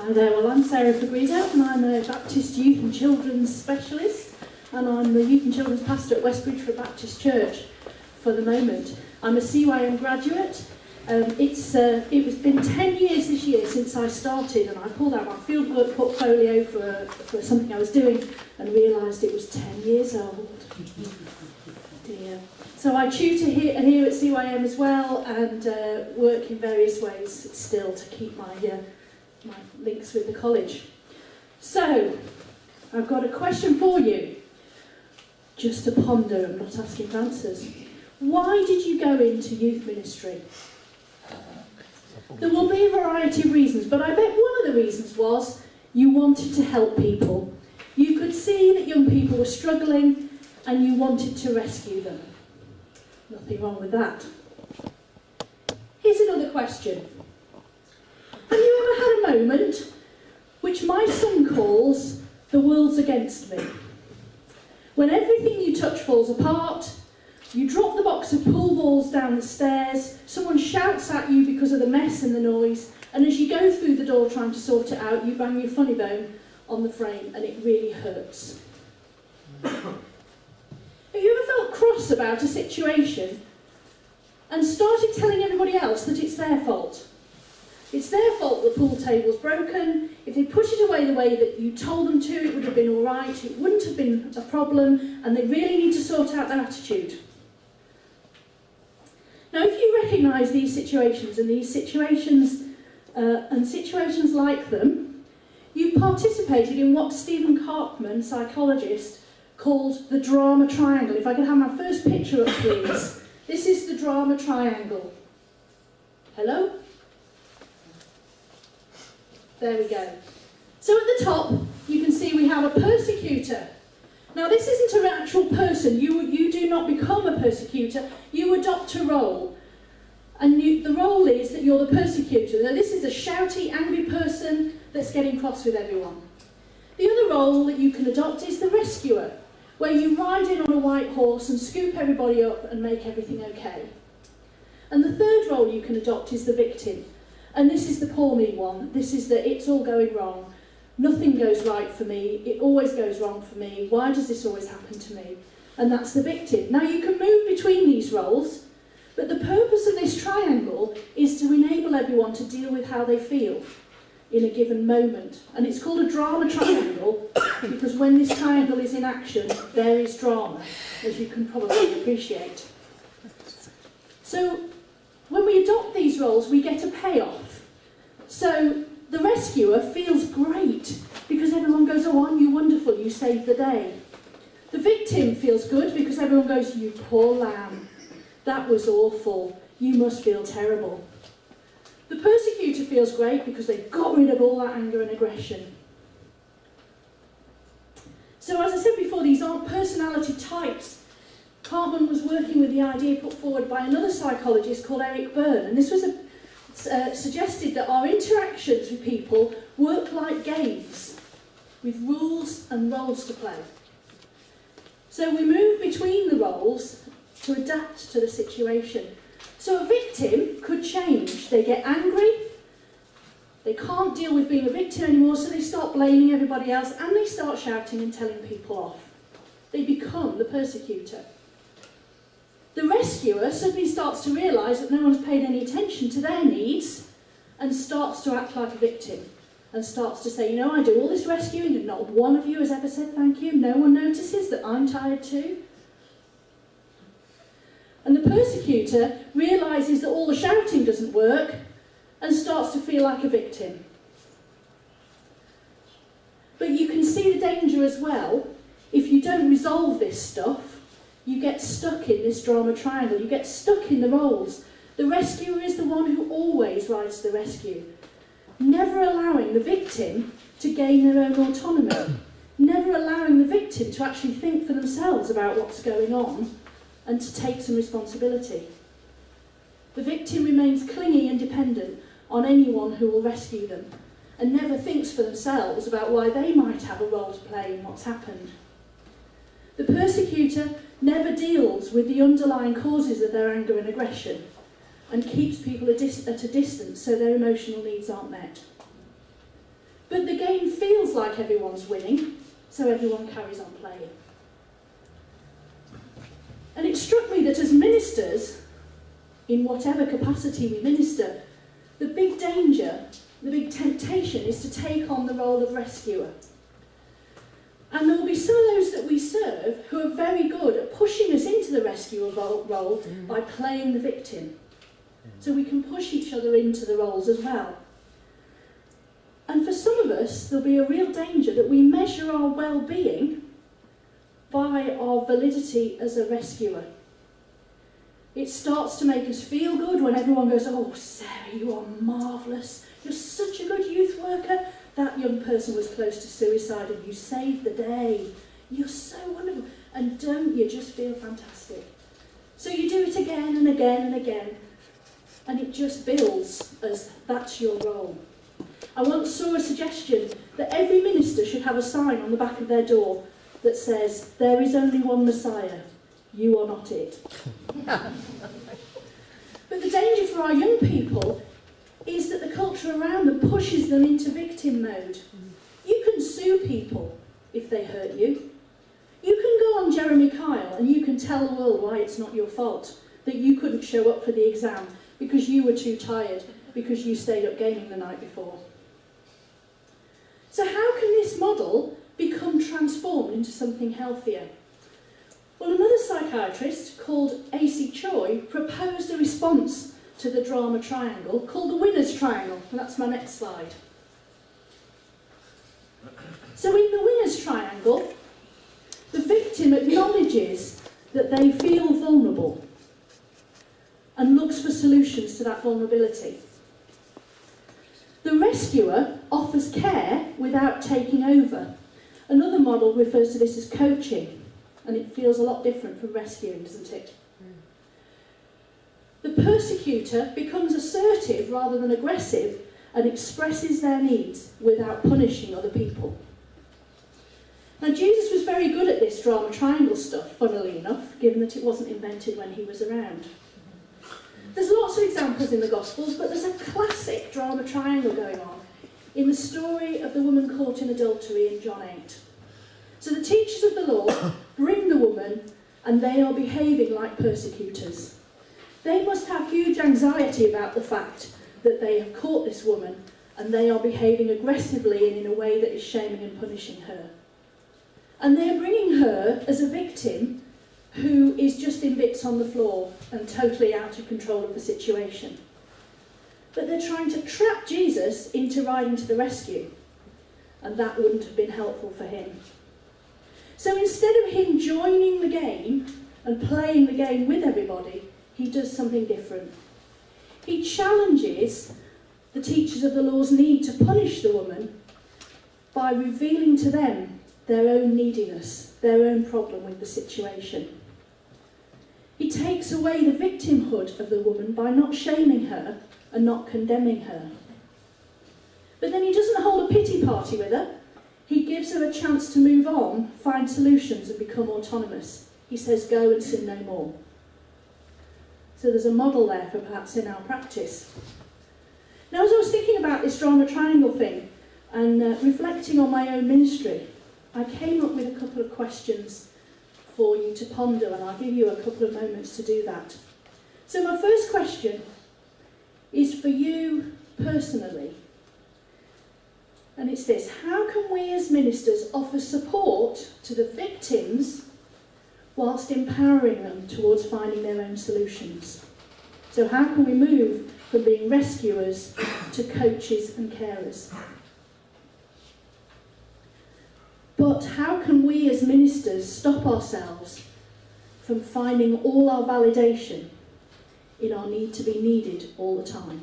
Hi there, well I'm Sarah Fregado and I'm a Baptist Youth and Children's Specialist and I'm the Youth and Children's Pastor at West Bridgeford Baptist Church for the moment. I'm a CYM graduate. It was been 10 years this year since I started, and I pulled out my fieldwork portfolio for something I was doing and realised it was 10 years old. Dear. So I tutor here at CYM as well and work in various ways still to keep my links with the college. So, I've got a question for you, just to ponder. I'm not asking for answers. Why did you go into youth ministry? There will be a variety of reasons, but I bet one of the reasons was you wanted to help people. You could see that young people were struggling and you wanted to rescue them. Nothing wrong with that. Here's another question. Have you ever had a moment which my son calls the world's against me? When everything you touch falls apart, you drop the box of pool balls down the stairs, someone shouts at you because of the mess and the noise, and as you go through the door trying to sort it out, you bang your funny bone on the frame and it really hurts. Have you ever felt cross about a situation and started telling everybody else that it's their fault? It's their fault the pool table's broken. If they put it away the way that you told them to, it would have been all right. It wouldn't have been a problem, and they really need to sort out their attitude. Now, if you recognise these situations and situations like them, you've participated in what Stephen Karpman, psychologist, called the drama triangle. If I could have my first picture up, please. This is the drama triangle. Hello? There we go. So at the top, you can see we have a persecutor. Now this isn't an actual person. You do not become a persecutor. You adopt a role. And the role is that you're the persecutor. Now this is the shouty, angry person that's getting cross with everyone. The other role that you can adopt is the rescuer, where you ride in on a white horse and scoop everybody up and make everything okay. And the third role you can adopt is the victim. And this is the poor me one. This is the it's all going wrong. Nothing goes right for me. It always goes wrong for me. Why does this always happen to me? And that's the victim. Now you can move between these roles, but the purpose of this triangle is to enable everyone to deal with how they feel in a given moment. And it's called a drama triangle because when this triangle is in action, there is drama, as you can probably appreciate. So, when we adopt these roles, we get a payoff. So the rescuer feels great because everyone goes, oh, aren't you wonderful, you saved the day. The victim feels good because everyone goes, you poor lamb, that was awful, you must feel terrible. The persecutor feels great because they've got rid of all that anger and aggression. So as I said before, these aren't personality types. Karpman was working with the idea put forward by another psychologist called Eric Byrne, and this was suggested that our interactions with people work like games, with rules and roles to play. So we move between the roles to adapt to the situation. So a victim could change. They get angry, they can't deal with being a victim anymore, so they start blaming everybody else, and they start shouting and telling people off. They become the persecutor. The rescuer suddenly starts to realise that no one's paid any attention to their needs and starts to act like a victim and starts to say, you know, I do all this rescuing and not one of you has ever said thank you. No one notices that I'm tired too. And the persecutor realises that all the shouting doesn't work and starts to feel like a victim. But you can see the danger as well. If you don't resolve this stuff, you get stuck in this drama triangle. You get stuck in the roles. The rescuer is the one who always rides to the rescue, never allowing the victim to gain their own autonomy, never allowing the victim to actually think for themselves about what's going on and to take some responsibility. The victim remains clingy and dependent on anyone who will rescue them and never thinks for themselves about why they might have a role to play in what's happened. The persecutor never deals with the underlying causes of their anger and aggression and keeps people at a distance so their emotional needs aren't met. But the game feels like everyone's winning, so everyone carries on playing. And it struck me that as ministers, in whatever capacity we minister, the big danger, the big temptation is to take on the role of rescuer. And there will be some of those that we serve who are very good at pushing us into the rescuer role by playing the victim. So we can push each other into the roles as well. And for some of us, there'll be a real danger that we measure our well-being by our validity as a rescuer. It starts to make us feel good when everyone goes, "Oh, Sarah, you are marvellous. You're such a good youth worker. That young person was close to suicide and you saved the day. You're so wonderful." And don't you just feel fantastic? So you do it again and again and again, and it just builds as that's your role. I once saw a suggestion that every minister should have a sign on the back of their door that says, "There is only one Messiah. You are not it." But the danger for our young people is that the culture around them pushes them into victim mode. You can sue people if they hurt you. You can go on Jeremy Kyle and you can tell the world why it's not your fault, that you couldn't show up for the exam because you were too tired, because you stayed up gaming the night before. So how can this model become transformed into something healthier? Well, another psychiatrist called A.C. Choi proposed a response to the drama triangle called the winner's triangle. And that's my next slide. So in the winner's triangle, the victim acknowledges that they feel vulnerable and looks for solutions to that vulnerability. The rescuer offers care without taking over. Another model refers to this as coaching, and it feels a lot different from rescuing, doesn't it? The persecutor becomes assertive rather than aggressive and expresses their needs without punishing other people. Now, Jesus was very good at this drama triangle stuff, funnily enough, given that it wasn't invented when he was around. There's lots of examples in the Gospels, but there's a classic drama triangle going on in the story of the woman caught in adultery in John 8. So the teachers of the law bring the woman, and they are behaving like persecutors. They must have huge anxiety about the fact that they have caught this woman, and they are behaving aggressively and in a way that is shaming and punishing her. And they are bringing her as a victim who is just in bits on the floor and totally out of control of the situation. But they're trying to trap Jesus into riding to the rescue, and that wouldn't have been helpful for him. So instead of him joining the game and playing the game with everybody, he does something different. He challenges the teachers of the law's need to punish the woman by revealing to them their own neediness, their own problem with the situation. He takes away the victimhood of the woman by not shaming her and not condemning her. But then he doesn't hold a pity party with her. He gives her a chance to move on, find solutions and become autonomous. He says, "Go and sin no more." So there's a model there for perhaps in our practice. Now, as I was thinking about this drama triangle thing and reflecting on my own ministry, I came up with a couple of questions for you to ponder, and I'll give you a couple of moments to do that. So my first question is for you personally, and it's this: how can we as ministers offer support to the victims whilst empowering them towards finding their own solutions? So how can we move from being rescuers to coaches and carers? But how can we as ministers stop ourselves from finding all our validation in our need to be needed all the time?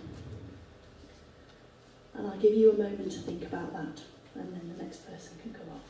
And I'll give you a moment to think about that, and then the next person can come up.